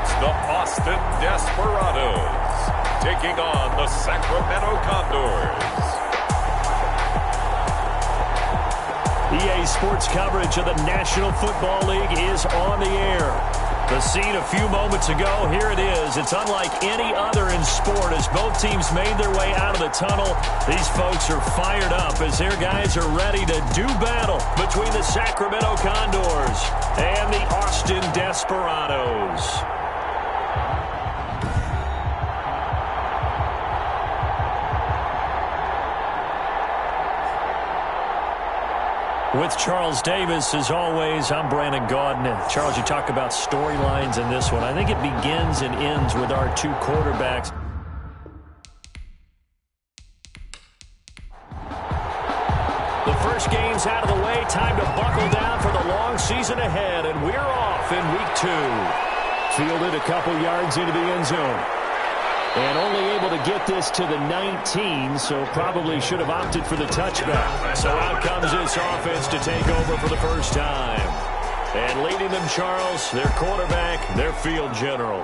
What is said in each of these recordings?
It's the Austin Desperados taking on the Sacramento Condors. EA Sports coverage of the National Football League is on the air. The scene a few moments ago, here it is. It's unlike any other in sport as both teams made their way out of the tunnel. These folks are fired up as their guys are ready to do battle between the Sacramento Condors and the Austin Desperados. With Charles Davis, as always, I'm Brandon Gaudin. Charles, you talk about storylines in this one. I think it begins and ends with our two quarterbacks. The first game's out of the way. Time to buckle down for the long season ahead, and we're off in week 2. Fielded a couple yards into the end zone. And only able to get this to the 19, so probably should have opted for the touchback. So out comes this offense to take over for the first time. And leading them, Charles, their quarterback, their field general.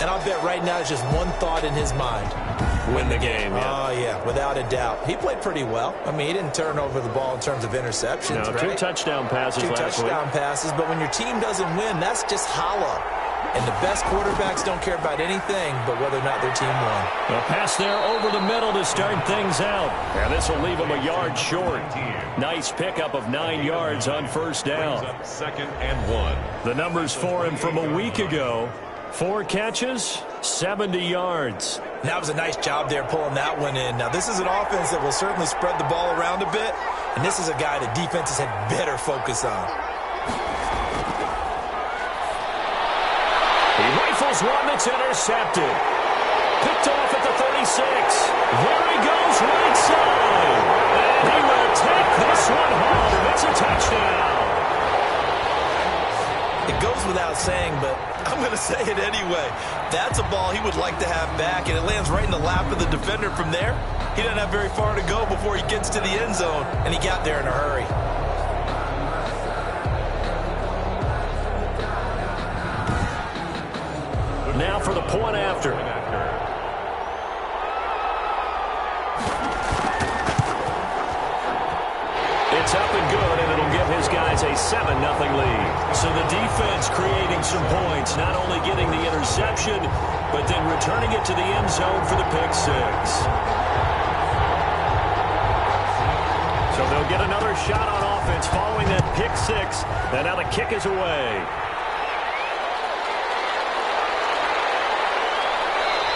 And I'll bet right now it's just one thought in his mind. Win the game, yeah. Oh, yeah, without a doubt. He played pretty well. I mean, he didn't turn over the ball in terms of interceptions, no, right? 2 touchdown passes last week. 2 touchdown passes, but when your team doesn't win, that's just hollow. And the best quarterbacks don't care about anything but whether or not their team won. A pass there over the middle to start things out. And this will leave him a yard short. Nice pickup of 9 yards on first down. Second and 1. The numbers for him from a week ago. 4 catches, 70 yards. That was a nice job there pulling that one in. Now, this is an offense that will certainly spread the ball around a bit. And this is a guy that defenses had better focus on. He rifles one that's intercepted. Picked off at the 36. There he goes right side. And he will take this one home. It's a touchdown. It goes without saying, but I'm going to say it anyway. That's a ball he would like to have back, and it lands right in the lap of the defender from there. He doesn't have very far to go before he gets to the end zone, and he got there in a hurry. Now for the point after. It's up and good, and it'll give his guys a 7-0 lead. So the defense creating some points, not only getting the interception, but then returning it to the end zone for the pick 6. So they'll get another shot on offense following that pick 6, and now the kick is away.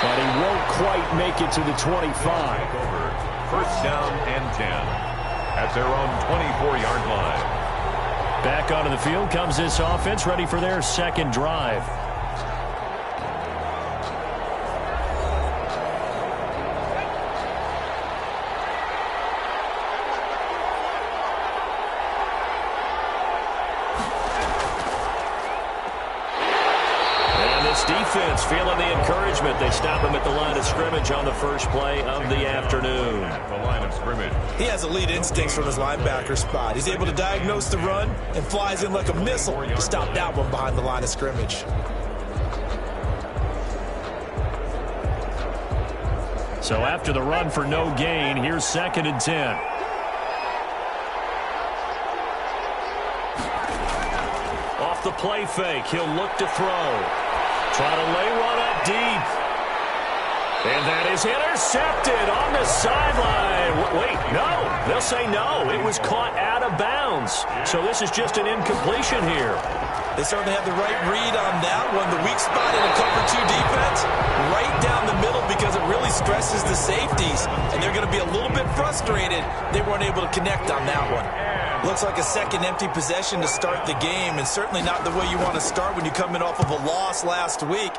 But he won't quite make it to the 25. First down and 10 at their own 24-yard line. Back onto the field comes this offense, ready for their second drive. Defense feeling the encouragement. They stop him at the line of scrimmage on the first play of the afternoon. At the line of scrimmage. He has elite instincts from his linebacker spot. He's able to diagnose the run and flies in like a missile to stop that one behind the line of scrimmage. So after the run for no gain, here's 2nd and 10. Off the play fake, he'll look to throw. Try to lay one up deep. And that is intercepted on the sideline. Wait, no. They'll say no. It was caught out of bounds. So this is just an incompletion here. They certainly have the right read on that one. The weak spot in a cover 2 defense, right down the middle because it really stresses the safeties. And they're going to be a little bit frustrated they weren't able to connect on that one. Looks like a second empty possession to start the game, and certainly not the way you want to start when you're coming off of a loss last week.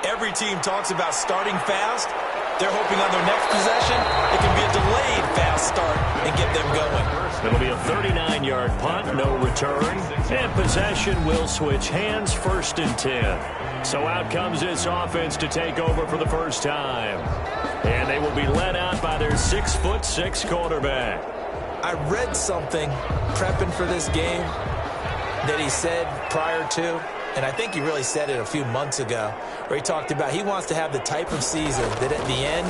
Every team talks about starting fast. They're hoping on their next possession it can be a delayed fast start and get them going. It'll be a 39-yard punt, no return, and possession will switch hands, 1st and 10. So out comes this offense to take over for the first time. And they will be led out by their 6'6" quarterback. I read something prepping for this game that he said prior to, And I think he really said it a few months ago where he talked about he wants to have the type of season that at the end,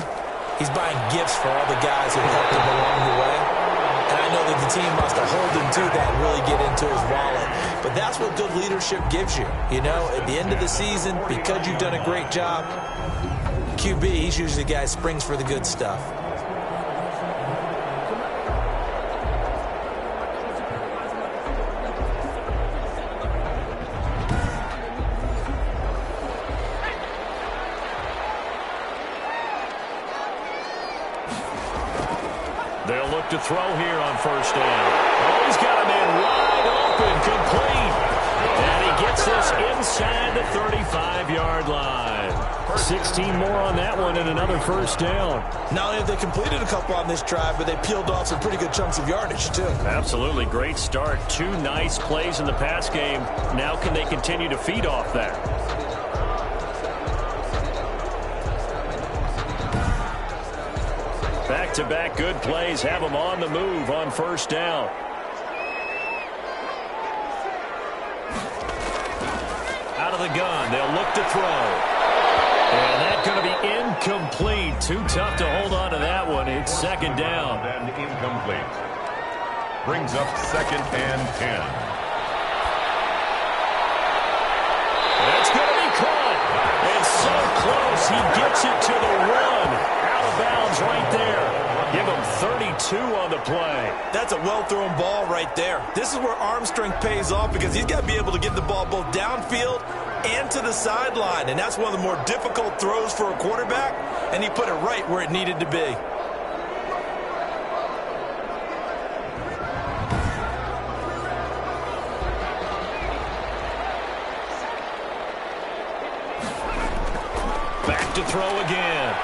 he's buying gifts for all the guys who helped him along the way. And I know that the team must have held him to that and really get into his wallet. But that's what good leadership gives you. You know, at the end of the season, because you've done a great job, QB, he's usually the guy who springs for the good stuff. They'll look to throw here on first down. Oh, he's got a man wide open, complete. And he gets this inside the 35-yard line. 16 more on that one and another first down. Not only have they completed a couple on this drive, but they peeled off some pretty good chunks of yardage, too. Absolutely. Great start. 2 nice plays in the pass game. Now can they continue to feed off that? Back-to-back good plays have them on the move on first down. Out of the gun, they'll look to throw. And that's going to be incomplete. Too tough to hold on to that one. It's second down. And incomplete. Brings up second and 10. That's going to be caught. It's so close. He gets it to the 1. Out of bounds right there. Give him 32 on the play. That's a well-thrown ball right there. This is where arm strength pays off because he's got to be able to get the ball both downfield and to the sideline. And that's one of the more difficult throws for a quarterback. And he put it right where it needed to be. Back to throw again.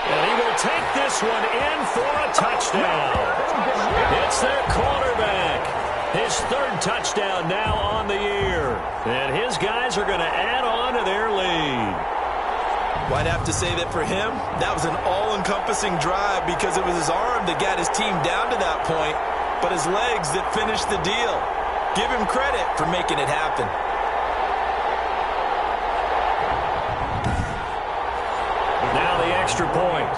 And he will take this one in for a touchdown. It's their quarterback. His 3rd touchdown now on the year. And his guys are going to add on to their lead. Well, I'd have to say that for him, that was an all-encompassing drive because it was his arm that got his team down to that point, but his legs that finished the deal. Give him credit for making it happen. Now the extra point.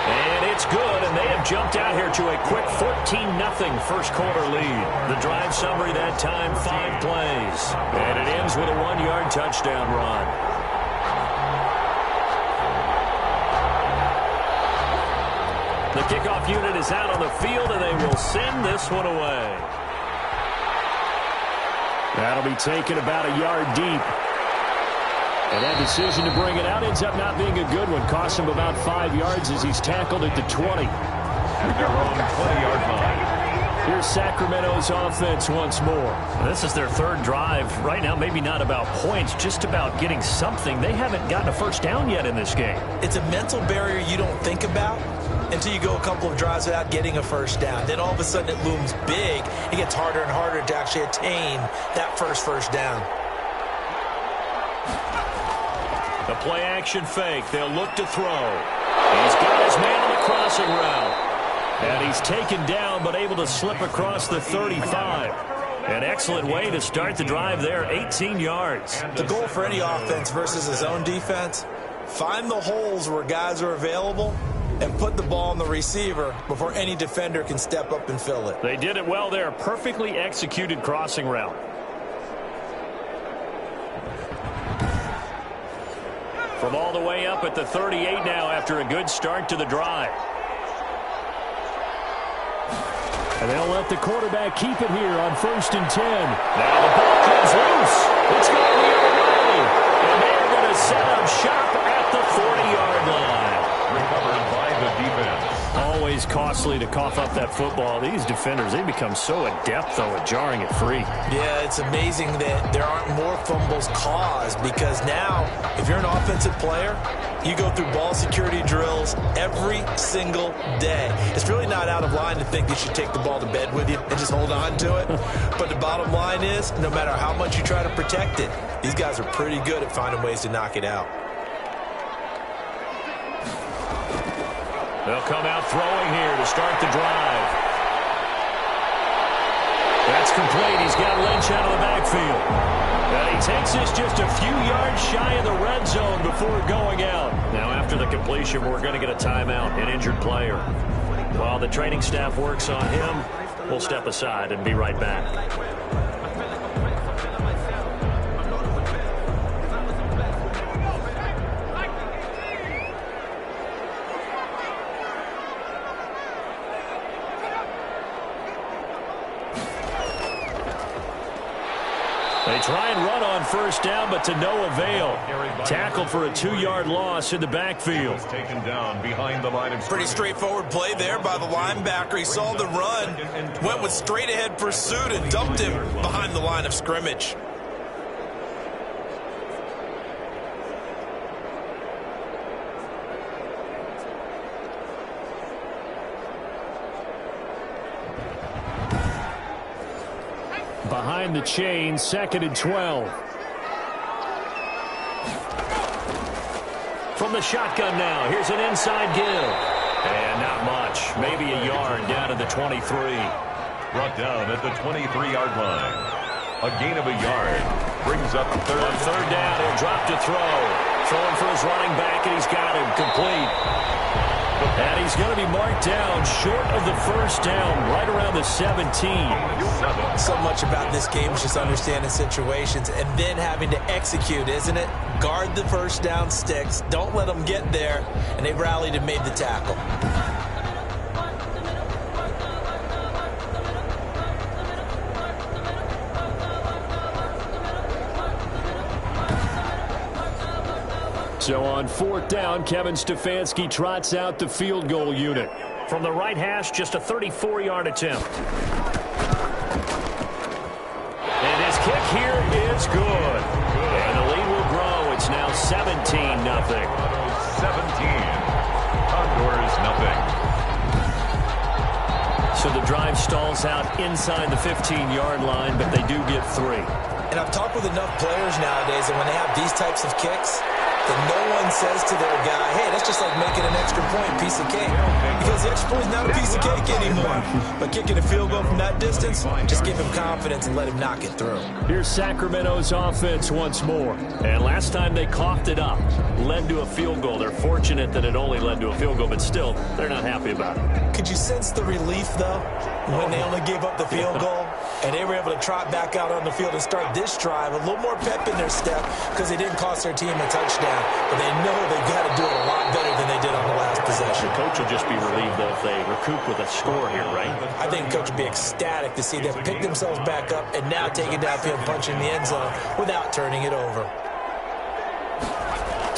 And it's good, and they have jumped out here to a quick 14-0 first quarter lead. The drive summary that time, 5 plays. And it ends with a 1-yard touchdown run. The kickoff unit is out on the field, and they will send this one away. That'll be taken about a yard deep. And that decision to bring it out ends up not being a good one. Cost him about 5 yards as he's tackled at the 20. At their own 20-yard line. Here's Sacramento's offense once more. This is their 3rd drive. Right now, maybe not about points, just about getting something. They haven't gotten a first down yet in this game. It's a mental barrier you don't think about until you go a couple of drives without getting a first down. Then all of a sudden it looms big. It gets harder and harder to actually attain that first down. The play-action fake. They'll look to throw. He's got his man on the crossing route. And he's taken down but able to slip across the 35. An excellent way to start the drive there, 18 yards. The goal for any offense versus his own defense, find the holes where guys are available and put the ball on the receiver before any defender can step up and fill it. They did it well there. Perfectly executed crossing route. From all the way up at the 38 now after a good start to the drive. And they'll let the quarterback keep it here on 1st and 10. Now the ball comes loose. It's going the other way. And they're going to set up shop at the 40-yard line. Recovered by the defense. Always costly to cough up that football. These defenders, they become so adept, though, at jarring it free. Yeah, it's amazing that there aren't more fumbles caused because now, if you're an offensive player, you go through ball security drills every single day. It's really not out of line to think you should take the ball to bed with you and just hold on to it. But the bottom line is, no matter how much you try to protect it, these guys are pretty good at finding ways to knock it out. They'll come out throwing here to start the drive. That's complete. He's got Lynch out of the backfield. And he takes this just a few yards shy of the red zone before going out. Now, after the completion, we're going to get a timeout, an injured player. While the training staff works on him, we'll step aside and be right back. They try and run on first down, but to no avail. Tackle for a 2-yard loss in the backfield. Taken down behind the line of pretty straightforward play there by the linebacker. He saw the run, went with straight ahead pursuit, and dumped him behind the line of scrimmage. Behind the chain, 2nd and 12. From the shotgun now, here's an inside give. And not much, maybe a yard down to the 23. Brought down at the 23-yard line. A gain of a yard brings up third. On third down, he'll drop to throw. Throwing for his running back, and he's got him complete. And he's going to be marked down short of the first down, right around the 17. So much about this game is just understanding situations and then having to execute, isn't it? Guard the first down sticks. Don't let them get there. And they rallied and made the tackle. So on 4th down, Kevin Stefanski trots out the field goal unit. From the right hash, just a 34-yard attempt. And his kick here is good. And the lead will grow. It's now 17-0. 17. Condors, nothing. So the drive stalls out inside the 15-yard line, but they do get 3. And I've talked with enough players nowadays that when they have these types of kicks, that no one says to their guy, hey, that's just like making an extra point, piece of cake. Because the extra point is not a piece of cake anymore. But kicking a field goal from that distance, just give him confidence and let him knock it through. Here's Sacramento's offense once more. And last time they coughed it up, led to a field goal. They're fortunate that it only led to a field goal, but still, they're not happy about it. Could you sense the relief, though, when they only gave up the field goal? And they were able to trot back out on the field and start this drive. A little more pep in their step because they didn't cost their team a touchdown. But they know they've got to do it a lot better than they did on the last possession. The coach will just be relieved, though, if they recoup with a score here, right? I think the coach will be ecstatic to see them pick themselves back up and now take it downfield, punching the end zone without turning it over.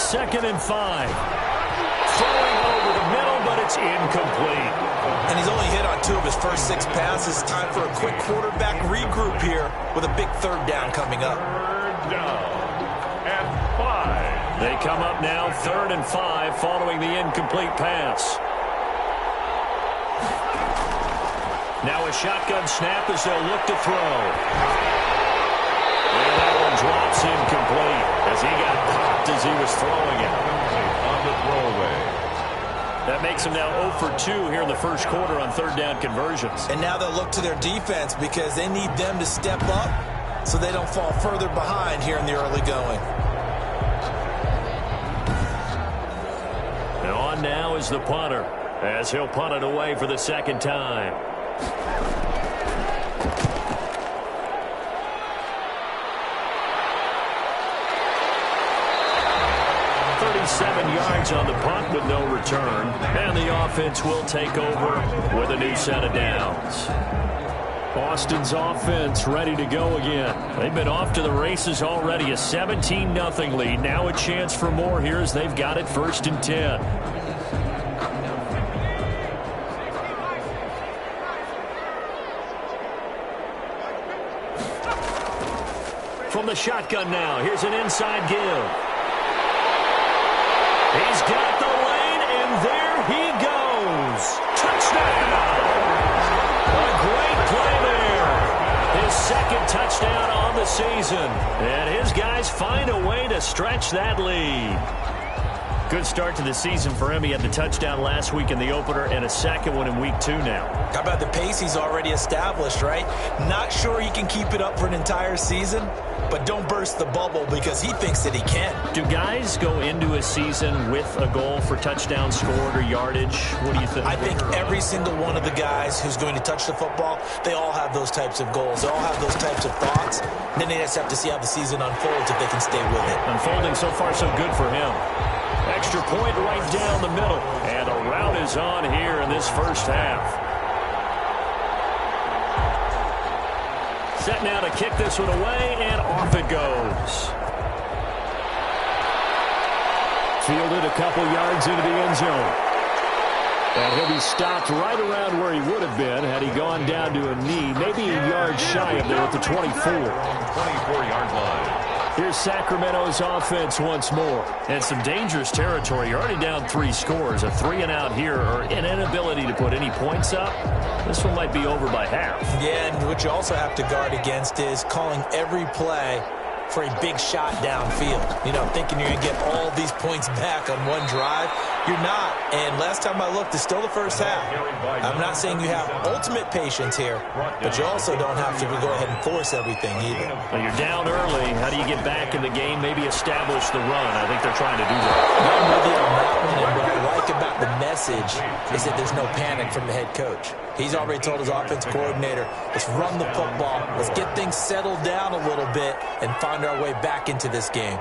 2nd and 5. Throwing over the middle, but it's incomplete. And he's only hit on 2 of his first 6 passes. Time for a quick quarterback regroup here with a big 3rd down coming up. 3rd down and 5. They come up now 3rd and 5 following the incomplete pass. Now a shotgun snap as they'll look to throw. And that one drops incomplete as he got popped as he was throwing it. On the throwaway. That makes them now 0 for 2 here in the first quarter on 3rd down conversions. And now they'll look to their defense because they need them to step up so they don't fall further behind here in the early going. And on now is the punter as he'll punt it away for the 2nd time. 37 yards on the punt with no return. And the offense will take over with a new set of downs. Austin's offense ready to go again. They've been off to the races already. A 17-0 lead. Now a chance for more here as they've got it 1st and 10. From the shotgun now, here's an inside give. He's got the lane, and there he goes. Touchdown! A great play there. His 2nd touchdown on the season. And his guys find a way to stretch that lead. Good start to the season for him. He had the touchdown last week in the opener and a second one in week 2 now. How about the pace he's already established, right? Not sure he can keep it up for an entire season, but don't burst the bubble because he thinks that he can. Do guys go into a season with a goal for touchdown scored or yardage? What do you think? I think every single one of the guys who's going to touch the football, they all have those types of goals. They all have those types of thoughts. Then they just have to see how the season unfolds if they can stay with it. Unfolding so far so good for him. Extra point right down the middle. And a rout is on here in this first half. Set now to kick this one away, and off it goes. Fielded a couple yards into the end zone. And he'll be stopped right around where he would have been had he gone down to a knee, maybe a yard shy of there at the 24. 24-yard line. Here's Sacramento's offense once more. And some dangerous territory. You're already down 3 scores. A 3-and-out here, or an inability to put any points up. This one might be over by half. Yeah, and what you also have to guard against is calling every play for a big shot downfield. You know, thinking you're going to get all these points back on one drive. You're not. And last time I looked, it's still the first half. I'm not saying you have ultimate patience here, but you also don't have to go ahead and force everything either. Well, you're down early. How do you get back in the game? Maybe establish the run. I think they're trying to do that. I'm with you on that one, and what I like about the message is that there's no panic from the head coach. He's already told his offense coordinator, let's run the football, let's get things settled down a little bit and find our way back into this game.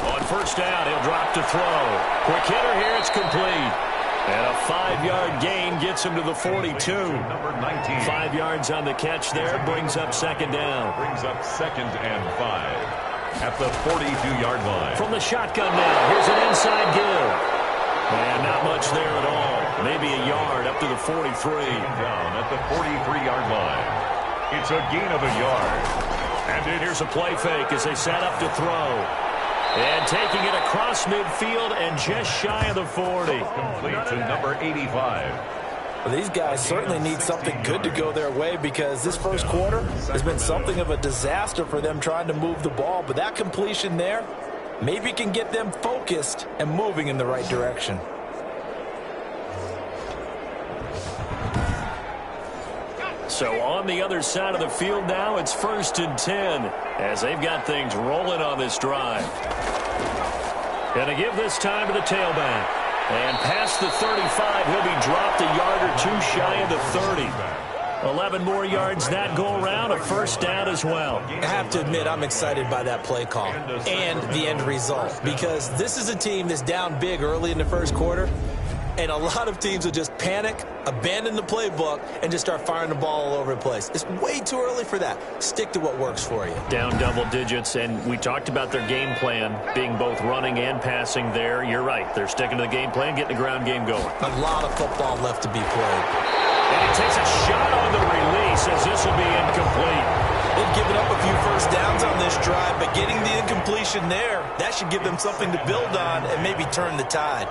On first down, he'll drop to throw. Quick hitter here, it's complete. And a 5-yard gain gets him to the 42. Number 19. 5 yards on the catch there, brings up second down. Brings up 2nd and 5 at the 42-yard line. From the shotgun now, here's an inside give. And not much there at all. Maybe a yard up to the 43. Down at the 43-yard line. It's a gain of a yard. And then here's a play fake as they set up to throw. And taking it across midfield and just shy of the 40. Complete to number 85. Well, these guys certainly need something good to go their way because this first quarter has been something of a disaster for them trying to move the ball. But that completion there maybe can get them focused and moving in the right direction. So on the other side of the field now, it's 1st and 10 as they've got things rolling on this drive. Going to give this time to the tailback. And past the 35, he'll be dropped a yard or 2 shy of the 30. 11 more yards that go around, a first down as well. I have to admit, I'm excited by that play call and the end result because this is a team that's down big early in the first quarter, and a lot of teams will just panic, abandon the playbook, and just start firing the ball all over the place. It's way too early for that. Stick to what works for you. Down double digits, and we talked about their game plan being both running and passing there. You're right. They're sticking to the game plan, getting the ground game going. A lot of football left to be played. And he takes a shot on the release as this will be incomplete. They've given up a few first downs on this drive, but getting the incompletion there, that should give them something to build on and maybe turn the tide.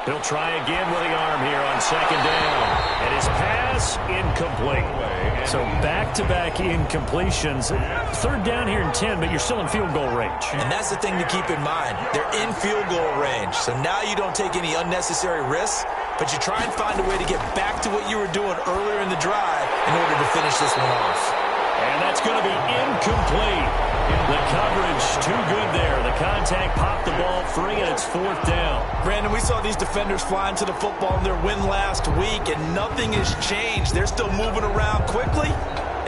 He'll try again with the arm here on second down. And his pass, incomplete. So back-to-back incompletions. 3rd down here and 10, but you're still in field goal range. And that's the thing to keep in mind. They're in field goal range. So now you don't take any unnecessary risks, but you try and find a way to get back to what you were doing earlier in the drive in order to finish this one off. And that's going to be incomplete. The coverage too good there. The contact popped the ball free, and it's 4th down. Brandon, we saw these defenders flying to the football in their win last week, and nothing has changed. They're still moving around quickly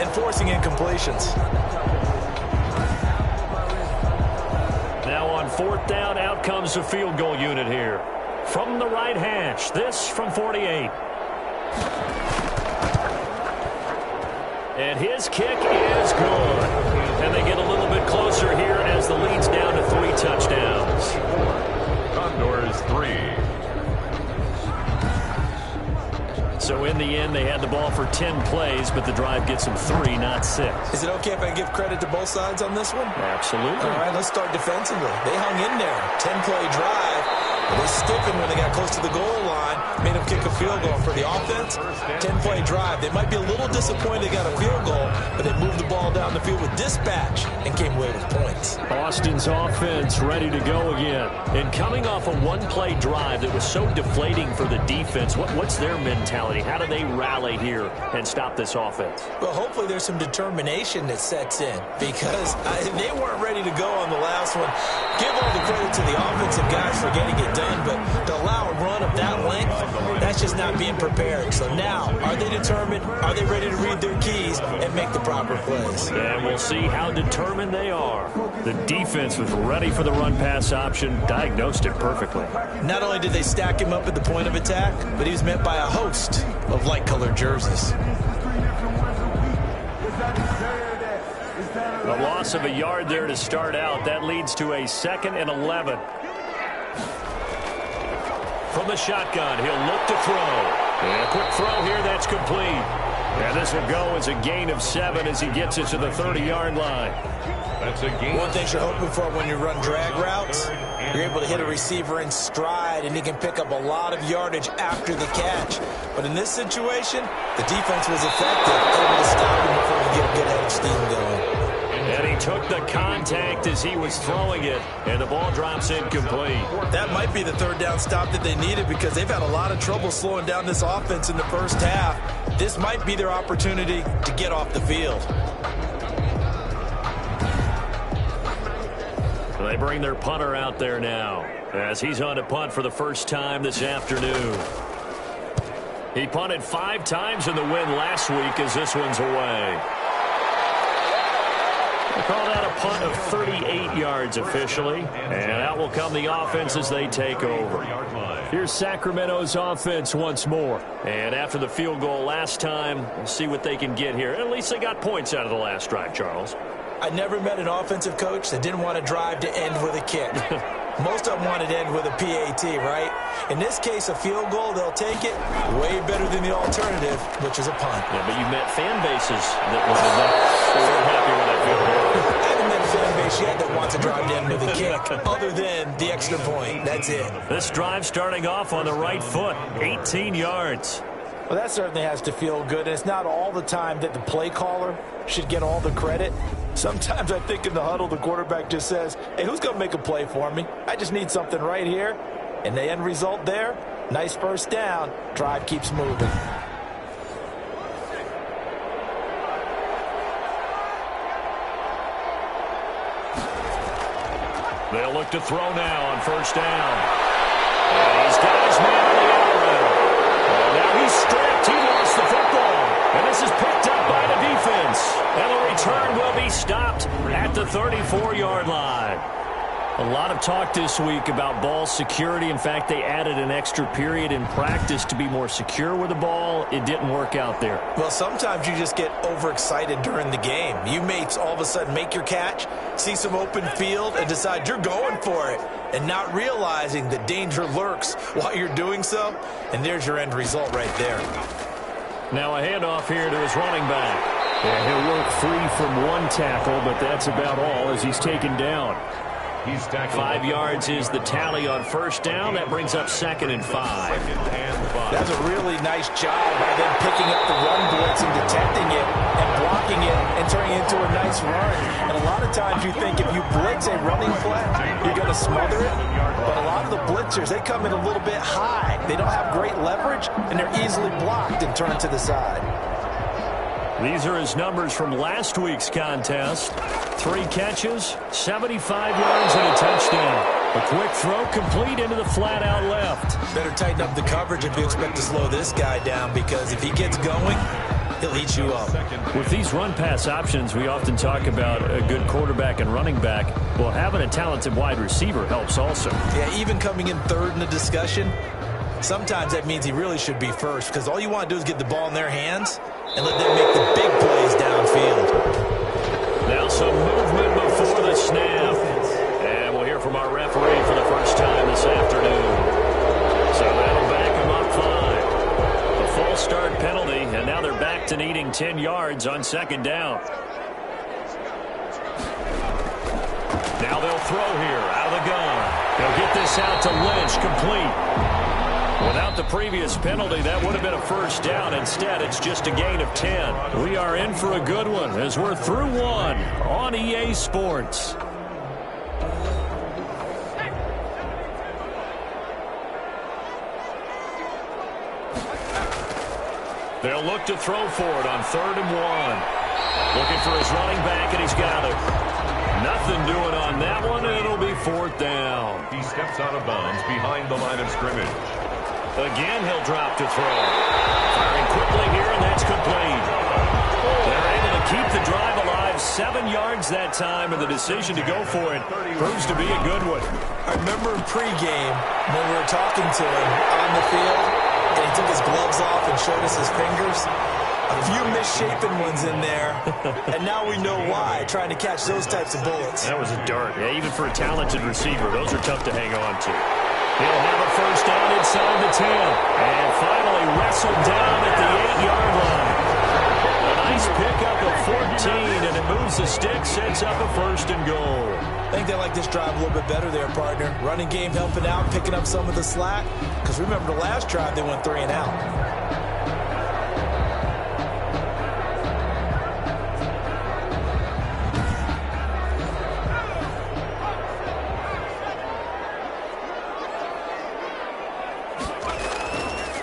and forcing incompletions. Now on 4th down, out comes the field goal unit here. From the right hash, this from 48. And his kick is good. And they get a little bit closer here as the lead's down to 3 touchdowns. Condors 3. So in the end, they had the ball for 10 plays, but the drive gets them 3, not 6. Is it okay if I give credit to both sides on this one? Absolutely. All right, let's start defensively. They hung in there. 10-play drive. They stiffened when they got close to the goal line, made them kick a field goal. For the offense, 10-play drive. They might be a little disappointed they got a field goal, but they moved the ball down the field with dispatch and came away with points. Austin's offense ready to go again. And coming off a one-play drive that was so deflating for the defense, what's their mentality? How do they rally here and stop this offense? Well, hopefully there's some determination that sets in, because they weren't ready to go on the last one. Give all the credit to the offensive guys for getting it done, but to allow a run of that length, that's just not being prepared. So now, are they determined? Are they ready to read their keys and make the proper plays? And we'll see how determined they are. The defense was ready for the run-pass option, diagnosed it perfectly. Not only did they stack him up at the point of attack, but he was met by a host of light-colored jerseys. A loss of a yard there to start out. That leads to a 2nd and 11. From the shotgun, he'll look to throw. And a quick throw here, that's complete. And this will go as a gain of 7 as he gets it to the 30-yard line. That's a gain. One thing you're hoping for when you run drag routes, you're able to hit a receiver in stride, and he can pick up a lot of yardage after the catch. But in this situation, the defense was effective, able to stop him before he get a good head of steam going. And he took the contact as he was throwing it, and the ball drops incomplete. That might be the third down stop that they needed, because they've had a lot of trouble slowing down this offense in the first half. This might be their opportunity to get off the field. They bring their punter out there now as he's on to punt for the first time this afternoon. He punted 5 times in the win last week as this one's away. They call that a punt of 38 yards officially, and out will come the offense as they take over. Here's Sacramento's offense once more. And after the field goal last time, we'll see what they can get here. At least they got points out of the last drive, Charles. I never met an offensive coach that didn't want to drive to end with a kick. Most of them wanted to end with a PAT, right? In this case, a field goal, they'll take it way better than the alternative, which is a punt. Yeah, but you met fan bases that wanted that. They weren't happy with that field goal. I haven't met a fan base yet that wants to drive to end with a kick, other than the extra point. That's it. This drive starting off on the right foot, 18 yards. Well, that certainly has to feel good. And it's not all the time that the play caller should get all the credit. Sometimes I think in the huddle, the quarterback just says, hey, who's going to make a play for me? I just need something right here. And the end result there, nice first down. Drive keeps moving. They'll look to throw now on first down. And he's got his man on the out route. And now he's stripped. He lost the football. And this is picked up by the defense. And the return will be stopped at the 34-yard line. A lot of talk this week about ball security. In fact, they added an extra period in practice to be more secure with the ball. It didn't work out there. Well, sometimes you just get overexcited during the game. You may all of a sudden make your catch, see some open field, and decide you're going for it, and not realizing that danger lurks while you're doing so. And there's your end result right there. Now a handoff here to his running back. And he'll work free from one tackle, but that's about all as he's taken down. He's tackled. 5 yards is the tally on first down. That brings up 2nd and 5. That's a really nice job by them picking up the run blitz and detecting it and blocking it and turning it into a nice run. And a lot of times you think if you blitz a running play, you're going to smother it. But a lot of the blitzers, they come in a little bit high. They don't have great leverage, and they're easily blocked and turned to the side. These are his numbers from last week's contest. 3 catches, 75 yards, and a touchdown. A quick throw complete into the flat out left. Better tighten up the coverage if you expect to slow this guy down, because if he gets going, he'll eat you up. With these run-pass options, we often talk about a good quarterback and running back. Well, having a talented wide receiver helps also. Yeah, even coming in third in the discussion, sometimes that means he really should be first, because all you want to do is get the ball in their hands and let them make the big plays downfield. Now some movement before the snap. And we'll hear from our referee for the first time this afternoon. So that'll back him up 5. A false start penalty, and now they're back to needing 10 yards on 2nd down. Now they'll throw here out of the gun. They'll get this pass out to Lynch, complete. Without the previous penalty, that would have been a first down. Instead, it's just a gain of 10. We are in for a good one as we're through one on EA Sports. They'll look to throw for it on 3rd and 1. Looking for his running back, and he's got it. Nothing doing on that one, and it'll be 4th down. He steps out of bounds behind the line of scrimmage. Again, he'll drop to throw. Firing quickly here, and that's complete. They're able to keep the drive alive. 7 yards that time, and the decision to go for it proves to be a good one. I remember in pregame when we were talking to him on the field, and he took his gloves off and showed us his fingers. A few misshapen ones in there, and now we know why, trying to catch those types of bullets. That was a dart. Yeah, even for a talented receiver, those are tough to hang on to. He'll have a first down inside the 10, and finally wrestled down at the 8-yard line. A nice pickup of 14, and it moves the stick, sets up a 1st and goal. I think they like this drive a little bit better there, partner. Running game helping out, picking up some of the slack, because remember the last drive they went 3 and out.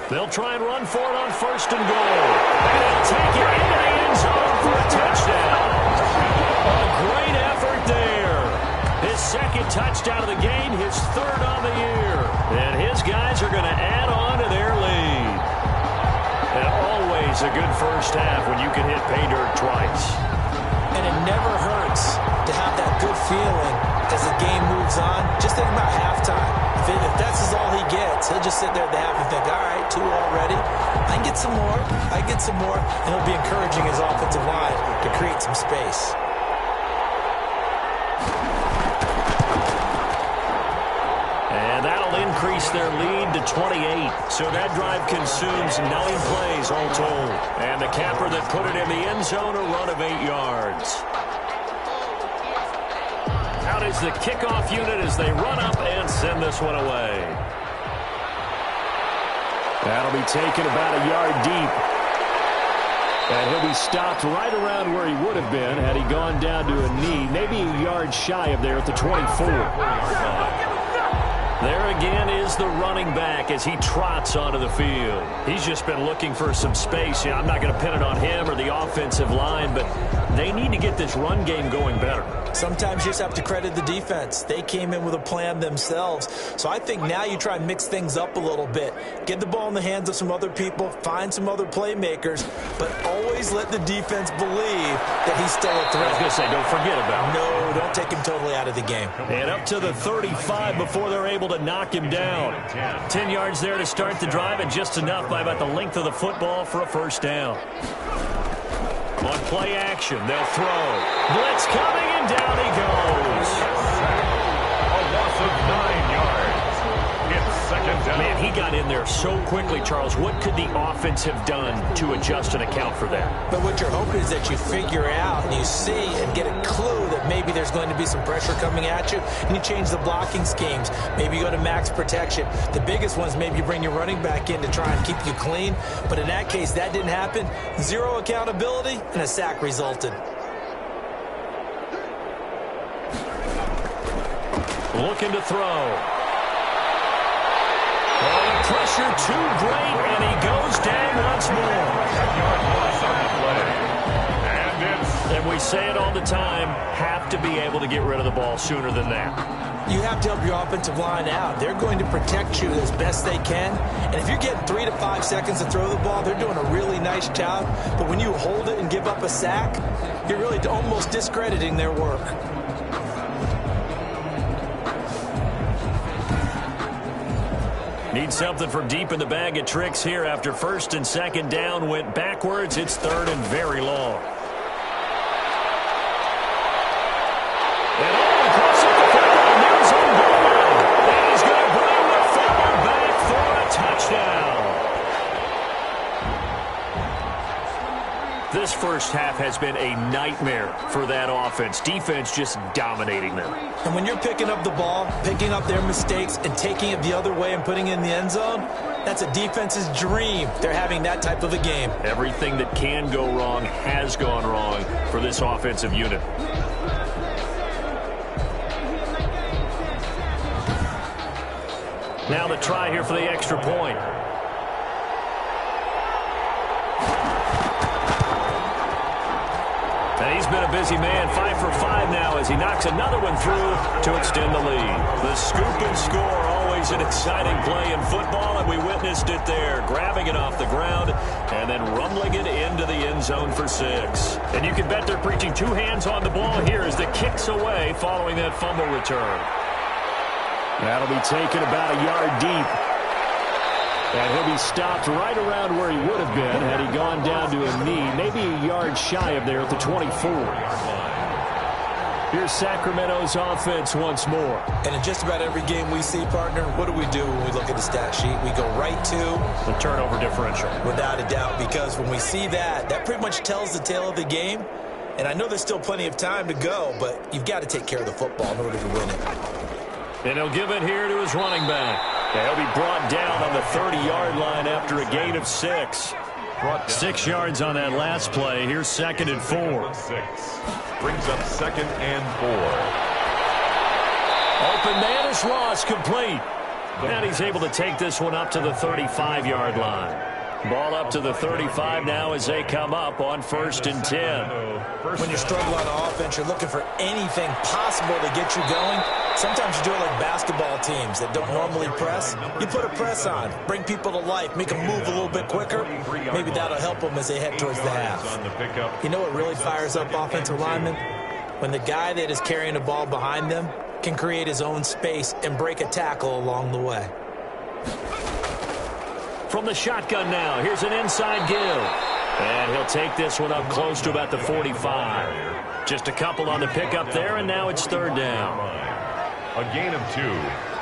They'll try and run for it on 1st and goal. And they'll take it into the end zone for a touchdown. A great effort there. His 2nd touchdown of the game, his 3rd on the year. And his guys are going to add on to their lead. And always a good first half when you can hit pay dirt twice. And it never hurts to have that good feeling as the game moves on. Just think about halftime. If that's all he gets, he'll just sit there at the half and think, all right, 2 already. I can get some more. I can get some more. And he'll be encouraging his offensive line to create some space. And that'll increase their lead to 28. So that drive consumes 9 plays all told. And the capper that put it in the end zone, a run of 8 yards. Out is the kickoff unit as they run up and send this one away. That'll be taken about a yard deep. And he'll be stopped right around where he would have been had he gone down to a knee, maybe a yard shy of there at the 24. There again is the running back as he trots onto the field. He's just been looking for some space. Yeah, I'm not going to pin it on him or the offensive line, but they need to get this run game going better. Sometimes you just have to credit the defense. They came in with a plan themselves. So I think now you try and mix things up a little bit. Get the ball in the hands of some other people, find some other playmakers, but always let the defense believe that he's still a threat. I was going to say, don't forget about him. No, don't take him totally out of the game. And up to the 35 before they're able to knock him down. 10 yards there to start the drive, and just enough by about the length of the football for a first down. On play action, they'll throw. Blitz coming, and down he goes. A loss of 9 yards. It's 2nd down. Man, he got in there so quickly, Charles. What could the offense have done to adjust and account for that? But what you're hoping is that you figure out and you see and get a clue that maybe there's going to be some pressure coming at you, and you change the blocking schemes. Maybe you go to max protection. The biggest ones, maybe you bring your running back in to try and keep you clean. But in that case, that didn't happen. 0 accountability, and a sack resulted. Looking to throw. Oh, the pressure too great, and he goes down once more. And we say it all the time, have to be able to get rid of the ball sooner than that. You have to help your offensive line out. They're going to protect you as best they can. And if you're getting 3 to 5 seconds to throw the ball, they're doing a really nice job. But when you hold it and give up a sack, you're really almost discrediting their work. Need something from deep in the bag of tricks here after 1st and 2nd down went backwards. It's 3rd and very long. And all across the football, there's a goal. And he's going to bring the football back for a touchdown. This first first half has been a nightmare for that offense. Defense just dominating them. And when you're picking up the ball, picking up their mistakes, and taking it the other way and putting it in the end zone, that's a defense's dream. They're having that type of a game. Everything that can go wrong has gone wrong for this offensive unit. Now the try here for the extra point. And he's been a busy man, 5 for 5 now as he knocks another one through to extend the lead. The scoop and score, always an exciting play in football, and we witnessed it there, grabbing it off the ground and then rumbling it into the end zone for 6. And you can bet they're preaching 2 hands on the ball here as the kick's away following that fumble return. That'll be taken about a yard deep. And he'll be stopped right around where he would have been had he gone down to a knee, maybe a yard shy of there at the 24. Here's Sacramento's offense once more. And in just about every game we see, partner, what do when we look at the stat sheet? We go right to the turnover differential. Without a doubt, because when we see that, that pretty much tells the tale of the game. And I know there's still plenty of time to go, but you've got to take care of the football in order to win it. And he'll give it here to his running back. He'll be brought down on the 30-yard line after a gain of 6. 6 yards on that last play. Here's 2nd and 4. Brings up 2nd and 4. Open man is lost, complete. And he's able to take this one up to the 35-yard line. Ball up to the 35 now as they come up on 1st and 10. When you struggle on offense, you're looking for anything possible to get you going. Sometimes you do it like basketball teams that don't normally press. You put a press on, bring people to life, make them move a little bit quicker. Maybe that'll help them as they head towards the half. You know what really fires up offensive linemen? When the guy that is carrying the ball behind them can create his own space and break a tackle along the way. From the shotgun now, here's an inside give. And he'll take this one up close to about the 45. Just a couple on the pickup there, and now it's 3rd down. A gain of 2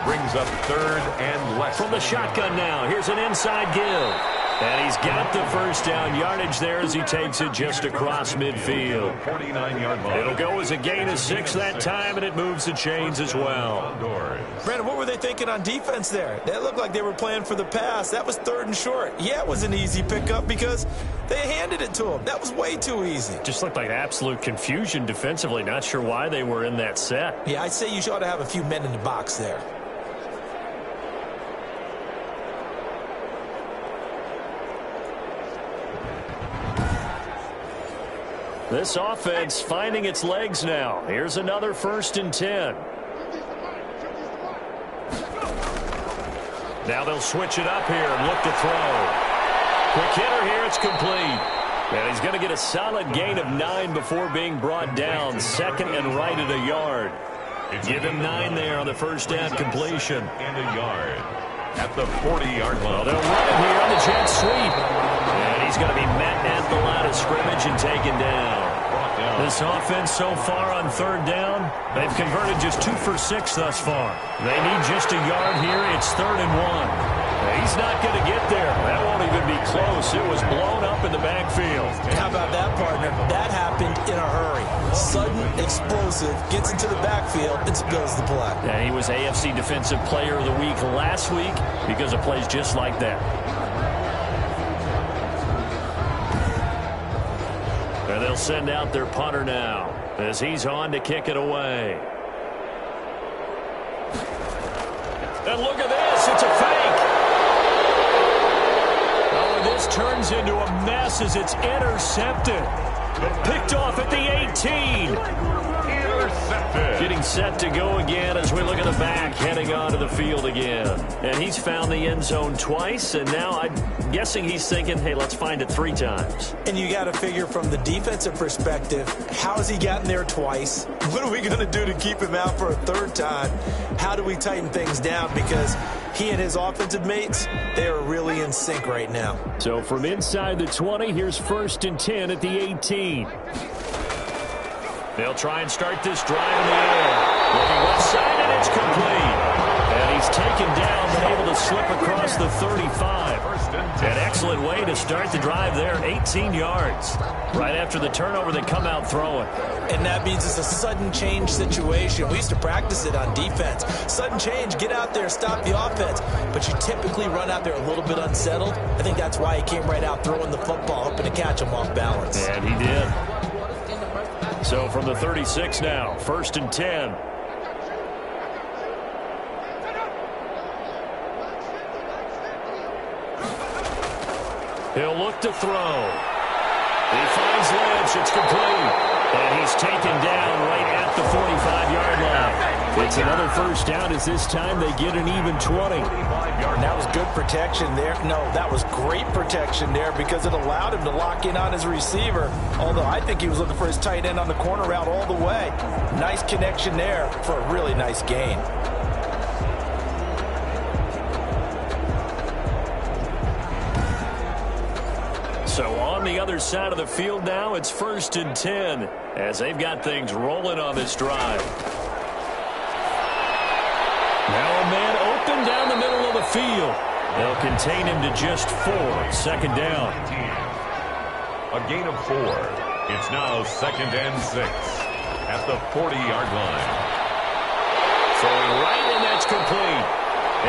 brings up 3rd and less. From the shotgun now, here's an inside give. And he's got the 1st down yardage there as he takes it just across midfield. 49-yard line. It'll go as a gain of 6 that time, and it moves the chains as well. Brandon, what were they thinking on defense there? That looked like they were playing for the pass. That was 3rd and short. Yeah, it was an easy pickup because they handed it to him. That was way too easy. Just looked like absolute confusion defensively. Not sure why they were in that set. Yeah, I'd say you ought to have a few men in the box there. This offense finding its legs now. Here's another 1st and 10. Now they'll switch it up here and look to throw. Quick hitter here, it's complete. And he's going to get a solid gain of 9 before being brought down. 2nd and right at a yard. Give him 9 there on the 1st down completion. And a yard at the 40-yard line. Well, they'll run it here on the jet sweep. And he's going to be met at the line of scrimmage and taken down. This offense so far on 3rd down, they've converted just 2 for 6 thus far. They need just a yard here. It's 3rd and 1. He's not going to get there. That won't even be close. It was blown up in the backfield. How about that, partner? That happened in a hurry. Sudden, explosive, gets into the backfield, and spills the play. Yeah, he was AFC Defensive Player of the Week last week because of plays just like that. And they'll send out their punter now as he's on to kick it away. And look at this. It's a fake. Oh, and this turns into a mess as it's intercepted. Picked off at the 18. Intercepted. Getting set to go again as we look at the back, heading onto the field again. And he's found the end zone twice, and now I'm guessing he's thinking, hey, let's find it 3 times. And you got to figure from the defensive perspective, how has he gotten there twice? What are we going to do to keep him out for a 3rd time? How do we tighten things down? Because he and his offensive mates, they are really in sync right now. So from inside the 20, here's 1st and 10 at the 18. They'll try and start this drive in the air. Looking left side, and it's complete. And he's taken down, but able to slip across the 35. And excellent way to start the drive there, 18 yards. Right after the turnover, they come out throwing. And that means it's a sudden change situation. We used to practice it on defense. Sudden change, get out there, stop the offense. But you typically run out there a little bit unsettled. I think that's why he came right out throwing the football, hoping to catch him off balance. And he did. So from the 36 now, 1st and 10. He'll look to throw. He finds Lynch. It's complete. And he's taken down right at the 45-yard line. It's another first down as this time they get an even 20. And that was good protection there. No, that was great protection there because it allowed him to lock in on his receiver. Although I think he was looking for his tight end on the corner route all the way. Nice connection there for a really nice gain. So on the other side of the field now, it's 1st and 10 as they've got things rolling on this drive. Now a man open down the middle of the field. They'll contain him to just 4. 2nd down. A gain of 4. It's now 2nd and 6 at the 40-yard line. Throwing right, and that's complete.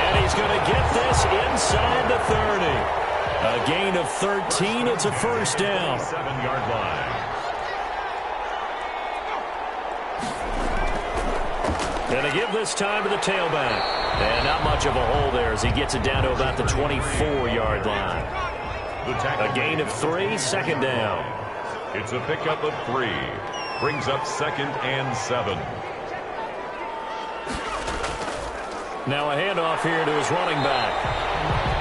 And he's going to get this inside the 30. A gain of 13. It's a first down. 7-yard line. And they give this time to the tailback. And not much of a hole there as he gets it down to about the 24-yard line. A gain of 3, 2nd down. It's a pickup of 3. Brings up 2nd and 7. Now a handoff here to his running back.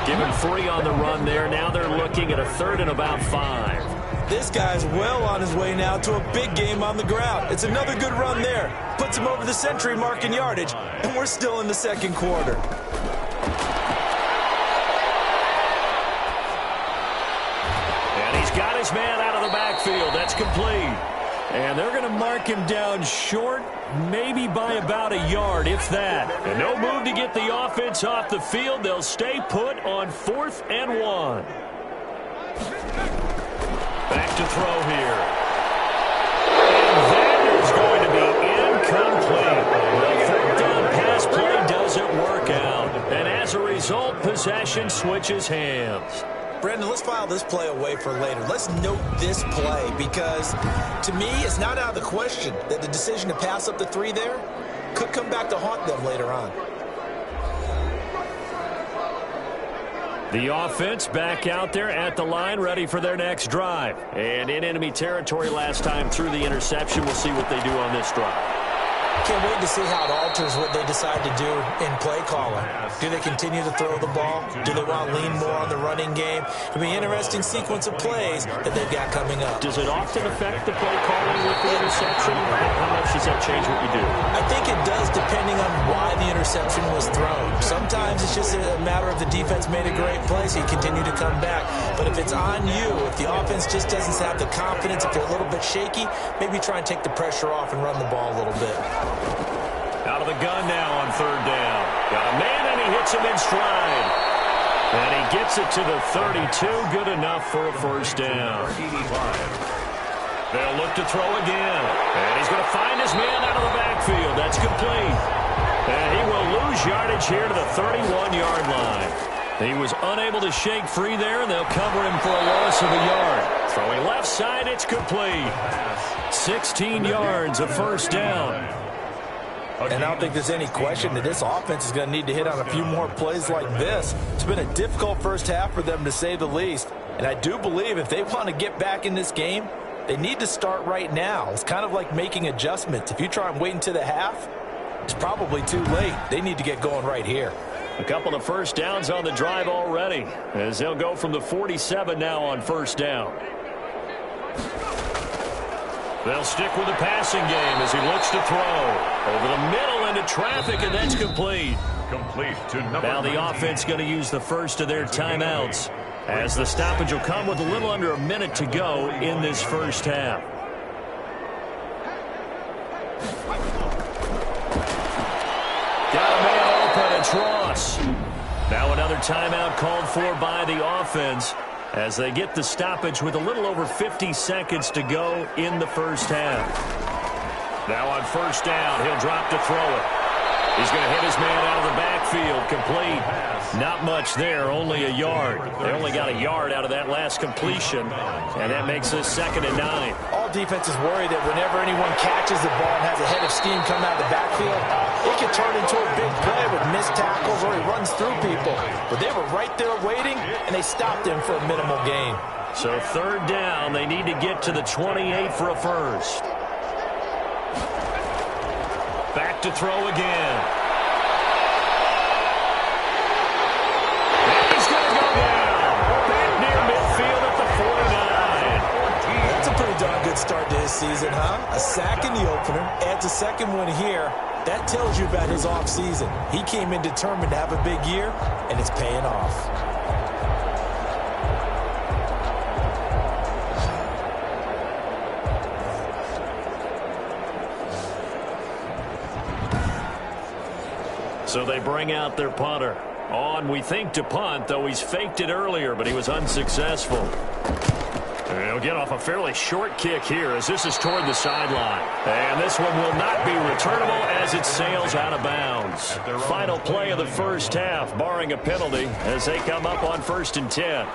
Give him 3 on the run there. Now they're looking at a 3rd and about 5. This guy's well on his way now to a big game on the ground. It's another good run there. Puts him over the century mark in yardage, and we're still in the 2nd quarter. And he's got his man out of the backfield. That's complete. And they're going to mark him down short, maybe by about a yard, if that. And no move to get the offense off the field. They'll stay put on 4th and 1. Back to throw here. And that is going to be incomplete. The 4th down pass play doesn't work out. And as a result, possession switches hands. Brandon, let's file this play away for later. Let's note this play because, to me, it's not out of the question that the decision to pass up the 3 there could come back to haunt them later on. The offense back out there at the line, ready for their next drive. And in enemy territory last time through the interception. We'll see what they do on this drive. Can't wait to see how it alters what they decide to do in play calling. Do they continue to throw the ball? Do they want to lean more on the running game? It'll be an interesting sequence of plays that they've got coming up. Does it often affect the play calling with the interception? How much does that change what you do? I think it does depending on why the interception was thrown. Sometimes it's just a matter of the defense made a great play, so you continue to come back. But if it's on you, if the offense just doesn't have the confidence, if they're a little bit shaky, maybe try and take the pressure off and run the ball a little bit. Out of the gun now on 3rd down. Got a man, and he hits him in stride. And he gets it to the 32. Good enough for a first down. They'll look to throw again. And he's going to find his man out of the backfield. That's complete. And he will lose yardage here to the 31-yard line. He was unable to shake free there, and they'll cover him for a loss of a yard. Throwing left side, it's complete. 16 yards, a first down. And I don't think there's any question that this offense is going to need to hit on a few more plays like this. It's been a difficult first half for them, to say the least. And I do believe if they want to get back in this game, they need to start right now. It's kind of like making adjustments. If you try and wait until the half, it's probably too late. They need to get going right here. A couple of first downs on the drive already, as they'll go from the 47 now on first down. They'll stick with the passing game as he looks to throw. Over the middle into traffic, and that's complete. Complete to number Now the 19. offense going to use the first of their timeouts, as the stoppage will come with a little under a minute to go in this first half. Got a man open, it's Ross. Now another timeout called for by the offense as they get the stoppage with a little over 50 seconds to go in the first half. Now on first down, he'll drop to throw it. He's going to hit his man out of the backfield, complete. Not much there, only a yard. They only got a yard out of that last completion, and that makes us 2nd and 9. All defenses worry that whenever anyone catches the ball and has a head of steam coming out of the backfield, it can turn into a big play with missed tackles or he runs through people. But they were right there waiting, and they stopped him for a minimal gain. So 3rd down, they need to get to the 28 for a first. Back to throw again. And he's going to go down. Back near midfield at the 49. That's a pretty darn good start to his season, huh? A sack in the opener, adds a second one here. That tells you about his offseason. He came in determined to have a big year, and it's paying off. So they bring out their punter. On, we think, to punt, though he's faked it earlier, but he was unsuccessful. And he'll get off a fairly short kick here as this is toward the sideline. And this one will not be returnable as it sails out of bounds. Final play of the first half, barring a penalty, as they come up on 1st and 10.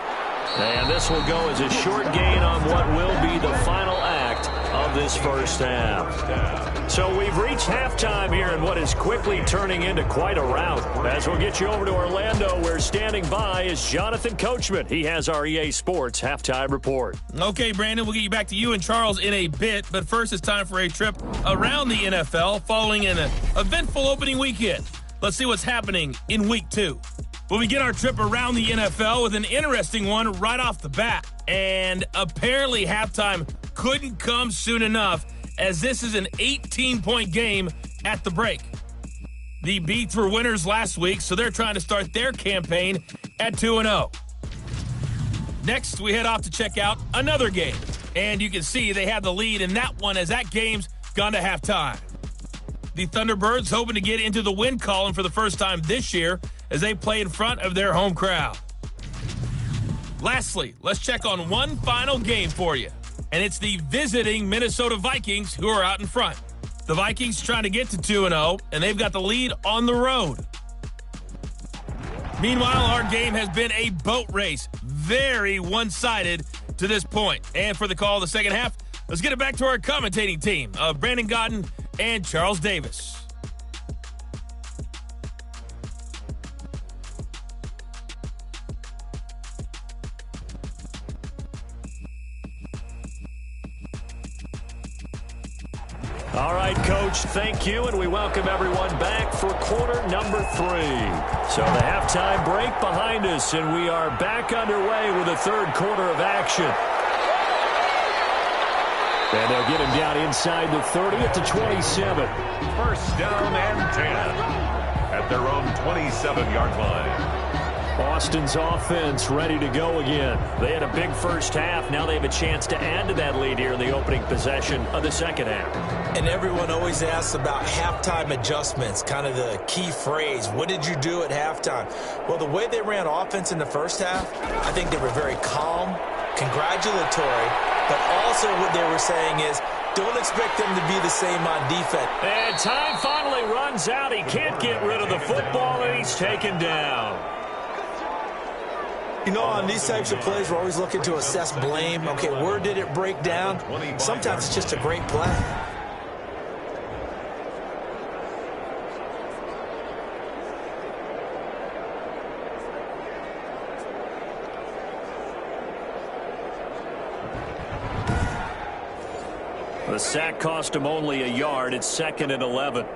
And this will go as a short gain on what will be the final act of this first half. So we've reached halftime here in what is quickly turning into quite a rout. As we'll get you over to Orlando, where standing by is Jonathan Coachman. He has our EA Sports halftime report. Okay, Brandon, we'll get you back to you and Charles in a bit. But first, it's time for a trip around the NFL following an eventful opening weekend. Let's see what's happening in Week 2. We'll begin our trip around the NFL with an interesting one right off the bat. And apparently halftime couldn't come soon enough, as this is an 18-point game at the break. The Beats were winners last week, so they're trying to start their campaign at 2-0. Next, we head off to check out another game. And you can see they have the lead in that one as that game's gone to halftime. The Thunderbirds hoping to get into the win column for the first time this year as they play in front of their home crowd. Lastly, let's check on one final game for you. And it's the visiting Minnesota Vikings who are out in front. The Vikings trying to get to 2-0, and they've got the lead on the road. Meanwhile, our game has been a boat race. Very one-sided to this point. And for the call of the second half, let's get it back to our commentating team of Brandon Godden and Charles Davis. All right, Coach, thank you, and we welcome everyone back for quarter number 3. So the halftime break behind us, and we are back underway with the third quarter of action. And they'll get him down inside the 30 at the 27. First down and 10 at their own 27-yard line. Boston's offense ready to go again. They had a big first half. Now they have a chance to add to that lead here in the opening possession of the second half. And everyone always asks about halftime adjustments, kind of the key phrase. What did you do at halftime? Well, the way they ran offense in the first half, I think they were very calm, congratulatory, but also what they were saying is, don't expect them to be the same on defense. And time finally runs out. He can't get rid of the football, and he's taken down. You know, on these types of plays, we're always looking to assess blame. Okay, where did it break down? Sometimes it's just a great play. The sack cost him only a yard. It's 2nd and 11.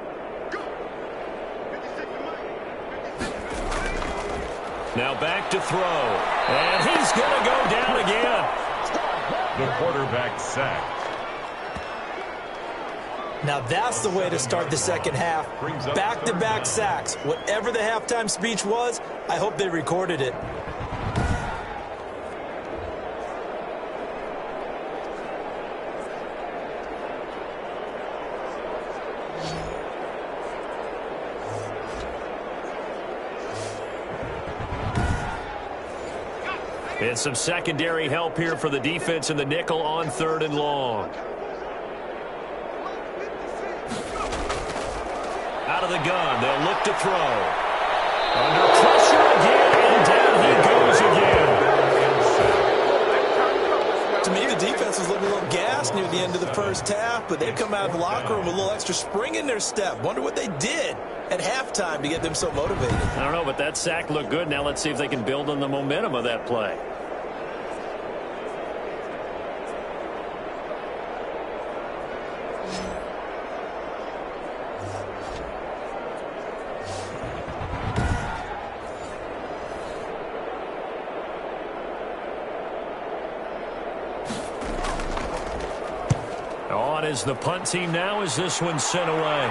Now back to throw. And he's going to go down again. The quarterback sacked. Now that's the way to start the second half. Back-to-back sacks. Whatever the halftime speech was, I hope they recorded it. And some secondary help here for the defense in the nickel on 3rd and long. Out of the gun, they'll look to throw. Under pressure again, and down he goes again. To me, the defense was looking a little gassed near the end of the first half, but they've come out of the locker room with a little extra spring in their step. Wonder what they did at halftime to get them so motivated. I don't know, but that sack looked good. Now let's see if they can build on the momentum of that play. On is the punt team now as this one's sent away.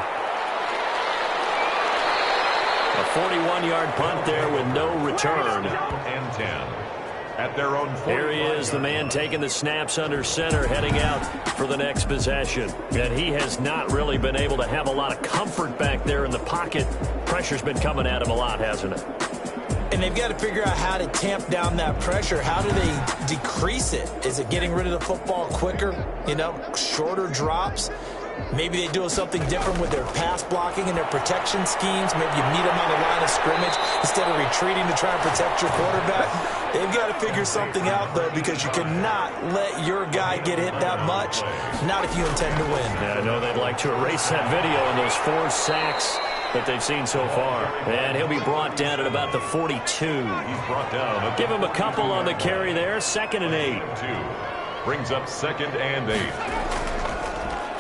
A 41-yard punt there with no return. And 10. At their own 40. Here he is, the man taking the snaps under center, heading out for the next possession. And he has not really been able to have a lot of comfort back there in the pocket. Pressure's been coming at him a lot, hasn't it? And they've got to figure out how to tamp down that pressure. How do they decrease it? Is it getting rid of the football quicker? You know, shorter drops? Maybe they do something different with their pass blocking and their protection schemes. Maybe you meet them on the line of scrimmage instead of retreating to try and protect your quarterback. They've got to figure something out, though, because you cannot let your guy get hit that much, not if you intend to win. Yeah, I know they'd like to erase that video and those 4 sacks that they've seen so far. And he'll be brought down at about the 42. He's brought down. Give him a couple on the carry there. 2nd and 8. 2. Brings up 2nd and 8.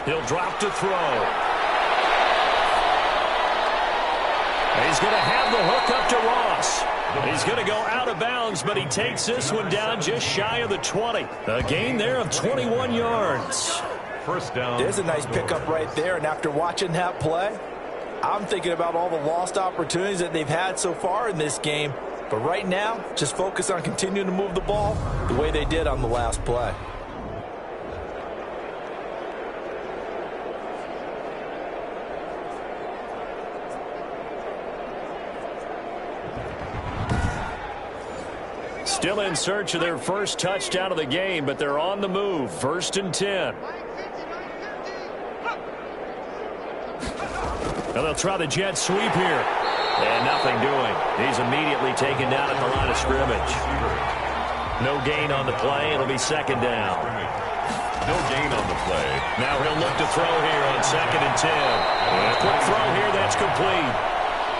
He'll drop to throw. He's going to have the hook up to Ross. He's going to go out of bounds, but he takes this one down just shy of the 20. A gain there of 21 yards. First down. There's a nice pickup right there, and after watching that play, I'm thinking about all the lost opportunities that they've had so far in this game. But right now, just focus on continuing to move the ball the way they did on the last play. Still in search of their first touchdown of the game, but they're on the move. 1st and 10. Now they'll try the jet sweep here. And nothing doing. He's immediately taken down at the line of scrimmage. No gain on the play. It'll be 2nd down. No gain on the play. Now he'll look to throw here on 2nd and 10. A quick throw here. That's complete.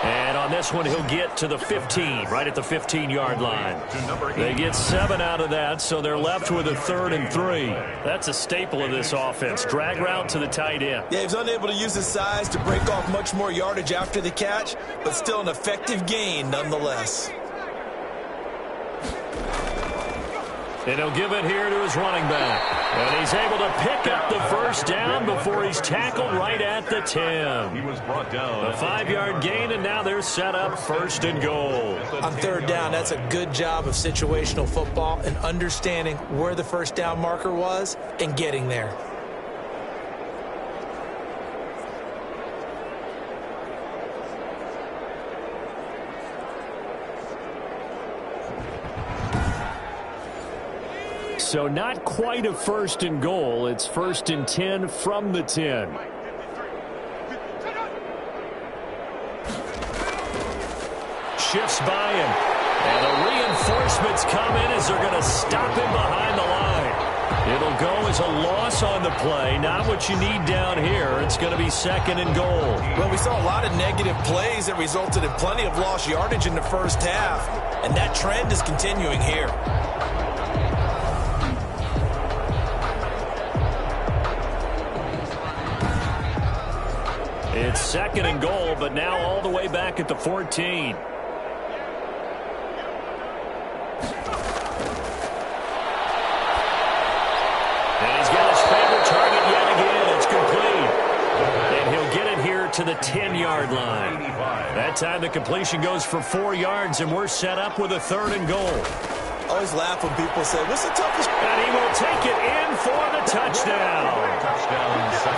And on this one, he'll get to the 15, right at the 15-yard line. They get 7 out of that, so they're left with a 3rd and 3. That's a staple of this offense. Drag route to the tight end. Yeah, he's unable to use his size to break off much more yardage after the catch, but still an effective gain nonetheless. And he'll give it here to his running back. And he's able to pick up the first down before he's tackled right at the 10. He was brought down. A 5-yard gain, and now they're set up 1st and goal. On 3rd down, that's a good job of situational football and understanding where the first down marker was and getting there. So not quite a 1st and goal. It's 1st and 10 from the 10. Shifts by him. And the reinforcements come in as they're going to stop him behind the line. It'll go as a loss on the play. Not what you need down here. It's going to be 2nd and goal. Well, we saw a lot of negative plays that resulted in plenty of lost yardage in the first half. And that trend is continuing here. It's 2nd and goal, but now all the way back at the 14. And he's got his favorite target yet again. It's complete. And he'll get it here to the 10-yard line. That time the completion goes for 4 yards, and we're set up with a 3rd and goal. I always laugh when people say, what's the toughest? And he will take it in for the touchdown.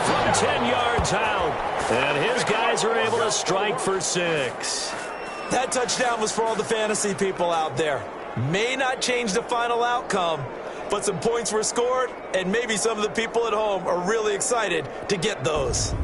From 10 yards out. And his guys are able to strike for 6. That touchdown was for all the fantasy people out there. May not change the final outcome, but some points were scored, and maybe some of the people at home are really excited to get those.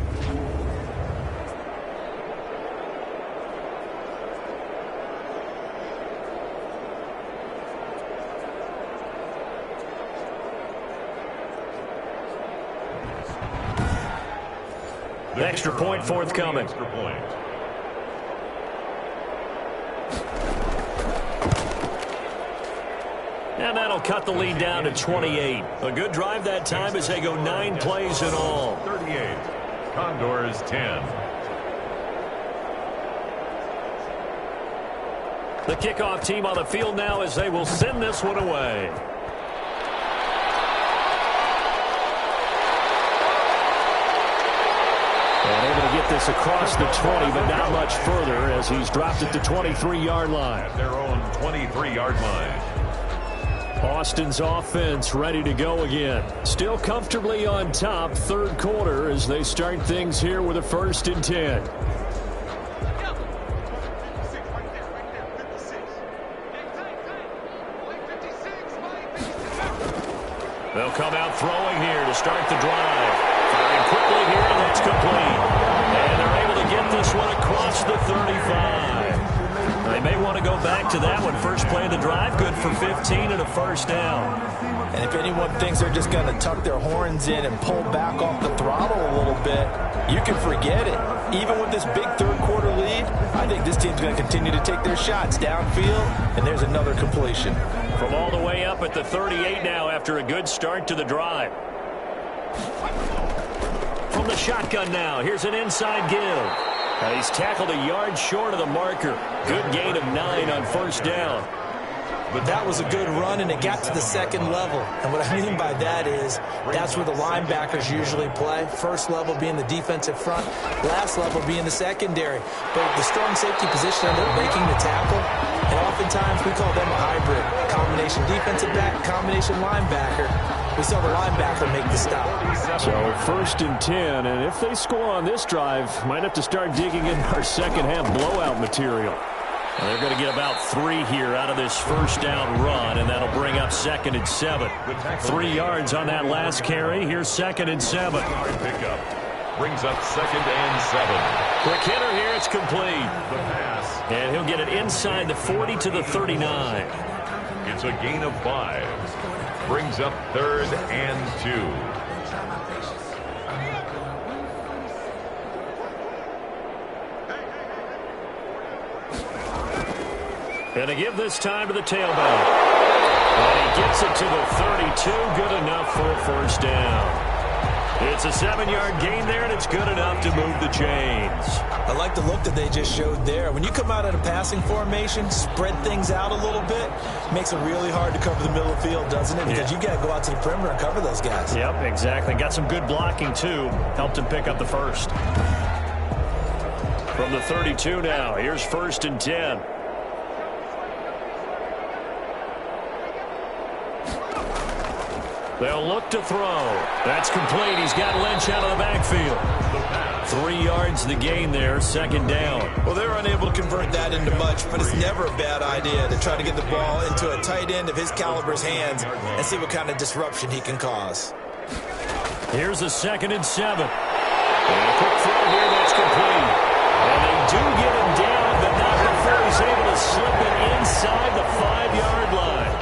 Extra point forthcoming. Extra point. And that'll cut the lead down to 28. A good drive that time as they go 9 plays in all. 38. Condors 10. The kickoff team on the field now as they will send this one away. And able to get this across the 20, but not much further as he's dropped at the 23-yard line. At their own 23-yard line. Austin's offense ready to go again. Still comfortably on top, third quarter as they start things here with a 1st and 10. They'll come out throwing here to start the drive. Firing quickly here, and that's complete. And they're able to get this one across the 35. They may want to go back to that one. First play of the drive, good for 15 and a 1st down. And if anyone thinks they're just going to tuck their horns in and pull back off the throttle a little bit, you can forget it. Even with this big third quarter lead, I think this team's going to continue to take their shots downfield, and there's another completion. From all the way up at the 38 now after a good start to the drive. From the shotgun now, here's an inside give. And he's tackled a yard short of the marker. Good gain of 9 on 1st down. But that was a good run, and it got to the 2nd level. And what I mean by that is that's where the linebackers usually play. First level being the defensive front, last level being the secondary. But the strong safety position ended up breaking the tackle, and oftentimes we call them a hybrid. Combination defensive back, combination linebacker. We saw the linebacker make the stop. So 1st and 10, and if they score on this drive, might have to start digging in our second half blowout material. And they're going to get about 3 here out of this 1st down run, and that'll bring up 2nd and 7. 3 yards on that last carry. Here's 2nd and 7. Pickup brings up 2nd and 7. Quick hitter here, it's complete. The pass. And he'll get it inside the 40 to the 39. It's a gain of 5. Brings up 3rd and 2. And to give this time to the tailback. And he gets it to the 32. Good enough for a 1st down. It's a 7-yard gain there, and it's good enough to move the chains. I like the look that they just showed there. When you come out in a passing formation, spread things out a little bit, makes it really hard to cover the middle of the field, doesn't it? Because you got to go out to the perimeter and cover those guys. Yep, exactly. Got some good blocking, too. Helped him pick up the 1st. From the 32 now, here's 1st and 10. They'll look to throw. That's complete. He's got Lynch out of the backfield. 3 yards the gain there, 2nd down. Well, they're unable to convert that into much, but it's never a bad idea to try to get the ball into a tight end of his caliber's hands and see what kind of disruption he can cause. Here's a 2nd and 7. And a quick throw here, that's complete. And they do get him down, but not before he's able to slip it inside the 5-yard line.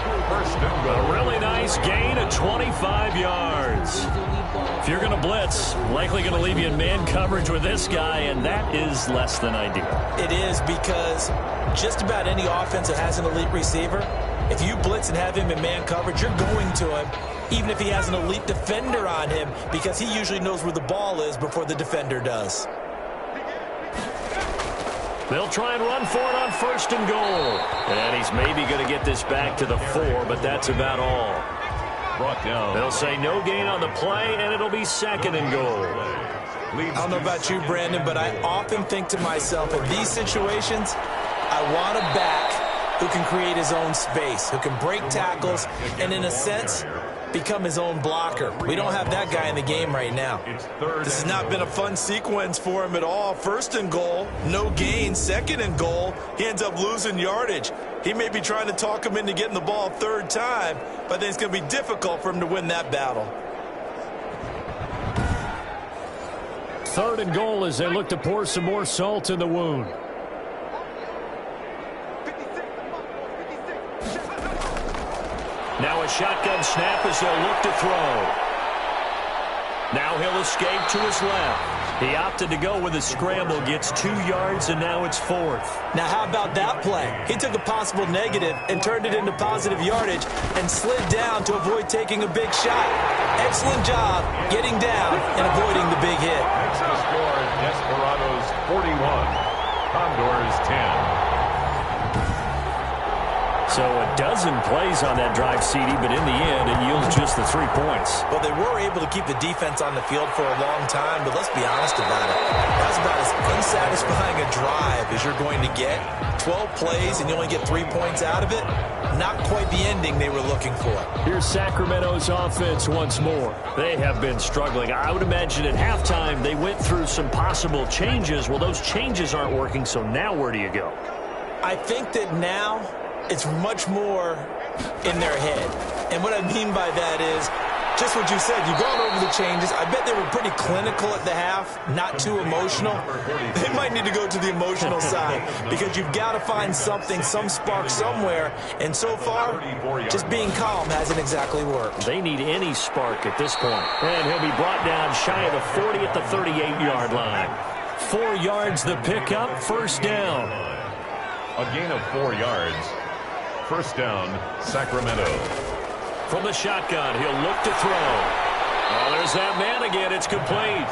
A really nice gain of 25 yards. If you're going to blitz, likely going to leave you in man coverage with this guy, and that is less than ideal. It is, because just about any offense that has an elite receiver, if you blitz and have him in man coverage, you're going to him, even if he has an elite defender on him, because he usually knows where the ball is before the defender does. They'll try and run for it on 1st and goal. And he's maybe going to get this back to the 4, but that's about all. Brought down. They'll say no gain on the play, and it'll be 2nd and goal. I don't know about you, Brandon, but I often think to myself, in these situations, I want a back who can create his own space, who can break tackles, and in a sense, become his own blocker. We don't have that guy in the game right now. This has not been a fun sequence for him at all. First and goal, no gain. Second and goal, he ends up losing yardage. He may be trying to talk him into getting the ball a third time, but I think it's going to be difficult for him to win that battle. Third and goal as they look to pour some more salt in the wound. Now a shotgun snap as they'll look to throw. Now he'll escape to his left. He opted to go with a scramble, gets 2 yards, and now it's 4th. Now how about that play? He took a possible negative and turned it into positive yardage and slid down to avoid taking a big shot. Excellent job getting down and avoiding the big hit. Makes the score Desperados 41, Condors 10. So a dozen plays on that drive, CD, but in the end, it yields just the 3 points. Well, they were able to keep the defense on the field for a long time, but let's be honest about it. That's about as unsatisfying a drive as you're going to get. 12 plays and you only get 3 points out of it. Not quite the ending they were looking for. Here's Sacramento's offense once more. They have been struggling. I would imagine at halftime they went through some possible changes. Well, those changes aren't working, so now where do you go? I think that now it's much more in their head. And what I mean by that is just what you said. You've gone over the changes. I bet they were pretty clinical at the half, not too emotional. They might need to go to the emotional side because you've got to find something, some spark somewhere. And so far, just being calm hasn't exactly worked. They need any spark at this point. And he'll be brought down shy of the 40 at the 38-yard line. 4 yards the pickup, first down. A gain of 4 yards. First down, Sacramento. From the shotgun, he'll look to throw. Oh, there's that man again. It's complete.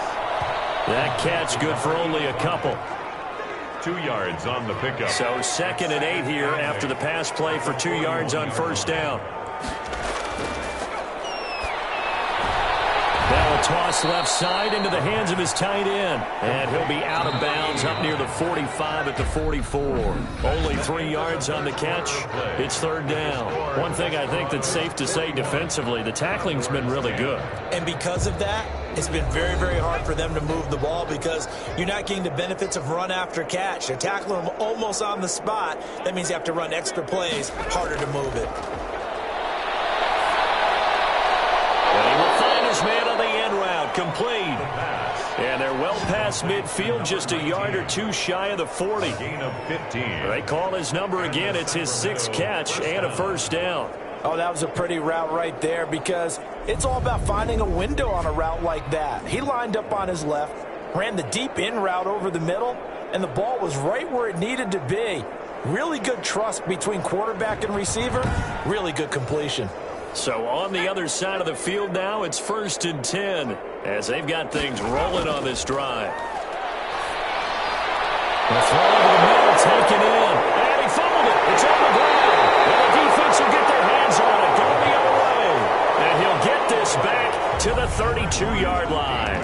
That catch good for only a couple. 2 yards on the pickup. So 2nd and 8 here after the pass play for 2 yards on first down. Now a toss left side into the hands of his tight end. And he'll be out of bounds up near the 45 at the 44. Only 3 yards on the catch. It's third down. One thing I think that's safe to say defensively, the tackling's been really good. And because of that, it's been very, very hard for them to move the ball because you're not getting the benefits of run after catch. They're tackling them almost on the spot. That means you have to run extra plays, harder to move it. And he will find his man on the end route, complete. And they're well past midfield, just a yard or two shy of the 40. Gain of 15. They call his number again. It's his 6th catch and a first down. Oh, that was a pretty route right there because it's all about finding a window on a route like that. He lined up on his left, ran the deep in route over the middle, and the ball was right where it needed to be. Really good trust between quarterback and receiver. Really good completion. So on the other side of the field now, it's 1st and 10 as they've got things rolling on this drive. The throw over the middle, taken in, and he fumbled it. It's on the ground, and the defense will get their hands on it, going the other way. And he'll get this back to the 32-yard line.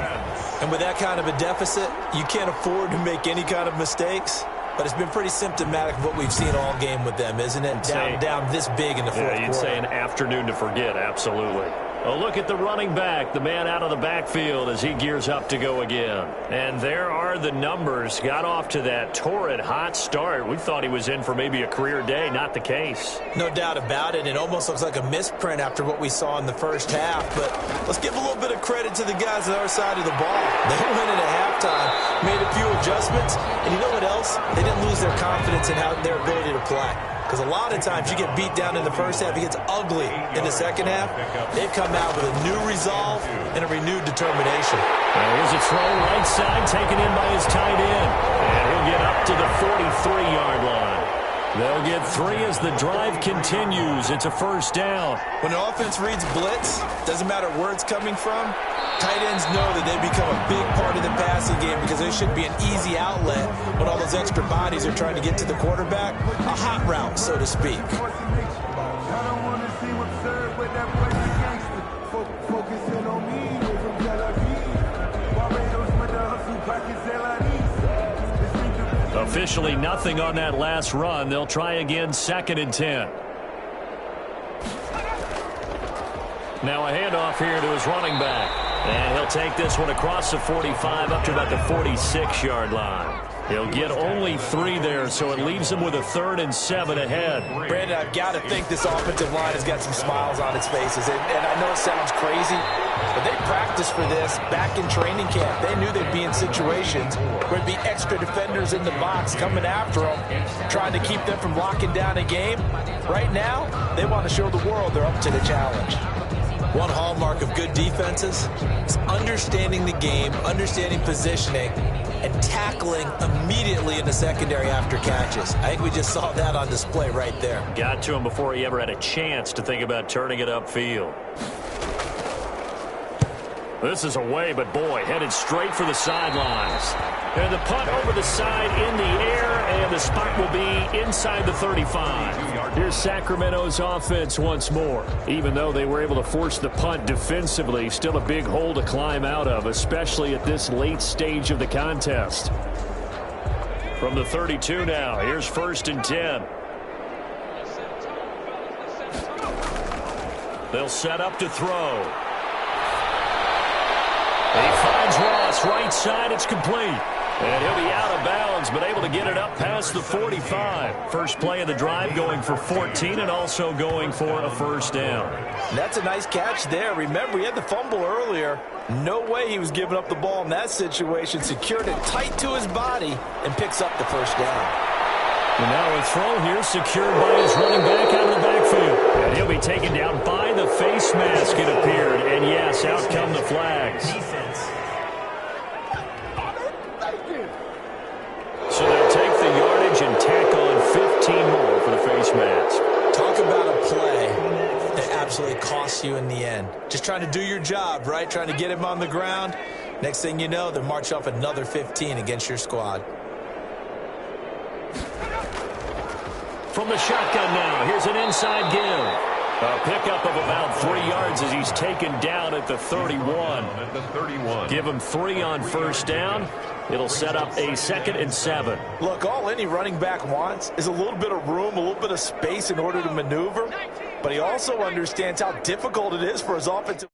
And with that kind of a deficit, you can't afford to make any kind of mistakes. But it's been pretty symptomatic of what we've seen all game with them, isn't it? Down this big in the fourth quarter. You'd say an afternoon to forget, absolutely. A look at the running back, the man out of the backfield as he gears up to go again. And there are the numbers. Got off to that torrid hot start. We thought he was in for maybe a career day. Not the case. No doubt about it. It almost looks like a misprint after what we saw in the first half. But let's give a little bit of credit to the guys on our side of the ball. They went in at halftime, made a few adjustments, and you know what else? They didn't lose their confidence in their ability to play. Because a lot of times you get beat down in the first half, it gets ugly in the second half. They've come out with a new resolve and a renewed determination. Now here's a throw right side taken in by his tight end. And he'll get up to the 43-yard line. They'll get 3 as the drive continues. It's a first down. When an offense reads blitz, doesn't matter where it's coming from, tight ends know that they become a big part of the passing game because there should be an easy outlet when all those extra bodies are trying to get to the quarterback. A hot route, so to speak. Officially nothing on that last run. They'll try again, 2nd and 10. Now a handoff here to his running back. And he'll take this one across the 45 up to about the 46-yard line. He'll get only 3 there, so it leaves him with a 3rd and 7 ahead. Brandon, I've got to think this offensive line has got some smiles on its faces. And I know it sounds crazy, but they practiced for this back in training camp. They knew they'd be in situations where there'd be extra defenders in the box coming after them, trying to keep them from locking down a game. Right now, they want to show the world they're up to the challenge. One hallmark of good defenses is understanding the game, understanding positioning, and tackling immediately in the secondary after catches. I think we just saw that on display right there. Got to him before he ever had a chance to think about turning it upfield. This is away, but boy, headed straight for the sidelines. And the punt over the side in the air, and the spot will be inside the 35. Here's Sacramento's offense once more. Even though they were able to force the punt defensively, still a big hole to climb out of, especially at this late stage of the contest. From the 32 now, here's 1st and 10. They'll set up to throw. He finds Ross right side. It's complete. And he'll be out of bounds, but able to get it up past the 45. First play of the drive going for 14 and also going for a 1st down. That's a nice catch there. Remember, he had the fumble earlier. No way he was giving up the ball in that situation. Secured it tight to his body and picks up the 1st down. And now a throw here secured by his running back out of the backfield. And he'll be taken down by the face mask, it appeared. And yes, out come the flags. So they'll take the yardage and tack on 15 more for the face mask. Talk about a play that absolutely costs you in the end. Just trying to do your job, right? Trying to get him on the ground. Next thing you know, they'll march off another 15 against your squad. From the shotgun now, here's an inside give. A pickup of about 3 yards as he's taken down at the 31. Give him 3 on 1st down. It'll set up a 2nd and 7. Look, all any running back wants is a little bit of room, a little bit of space in order to maneuver. But he also understands how difficult it is for his offensive